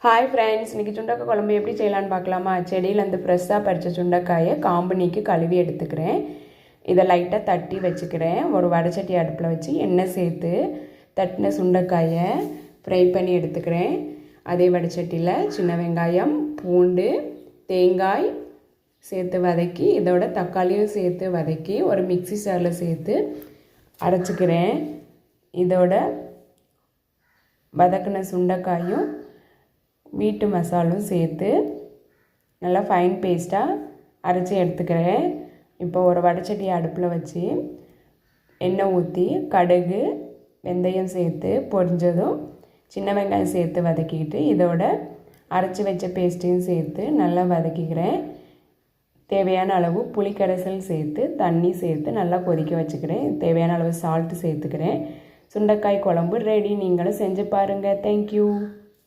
Hi friends, இன்றைக்கி சுண்டக்காய் குழம்பு எப்படி செய்யலான்னு பார்க்கலாமா? செடியிலேருந்து ஃப்ரெஷ்ஷாக பறித்த சுண்டைக்காயை காம்பு நீக்கி கழுவி எடுத்துக்கிறேன். இதை லைட்டாக தட்டி வச்சுக்கிறேன். ஒரு வடைச்சட்டி அடுப்பில் வச்சு எண்ணெய் சேர்த்து தட்டின சுண்டைக்காயை ஃப்ரை பண்ணி எடுத்துக்கிறேன். அதே வடைச்சட்டியில் சின்ன வெங்காயம், பூண்டு, தேங்காய் சேர்த்து வதக்கி இதோட தக்காளியும் சேர்த்து வதக்கி ஒரு மிக்ஸி ஜாரில் சேர்த்து அரைச்சிக்கிறேன். இதோட வதக்கின சுண்டைக்காயும் வீட்டு மசாலும் சேர்த்து நல்லா ஃபைன் பேஸ்ட்டாக அரைச்சி எடுத்துக்கிறேன். இப்போ ஒரு வடைச்சட்டி அடுப்பில் வச்சு எண்ணெய் ஊற்றி கடுகு வெந்தயம் சேர்த்து பொரிஞ்சதும் சின்ன வெங்காயம் சேர்த்து வதக்கிக்கிட்டு இதோட அரைச்சி வச்ச பேஸ்ட்டையும் சேர்த்து நல்லா வதக்கிக்கிறேன். தேவையான அளவு புளிக்கரைசல் சேர்த்து தண்ணி சேர்த்து நல்லா கொதிக்க வச்சுக்கிறேன். தேவையான அளவு சால்ட்டு சேர்த்துக்கிறேன். சுண்டைக்காய் குழம்பு ரெடி. நீங்களும் செஞ்சு பாருங்கள். தேங்க்யூ.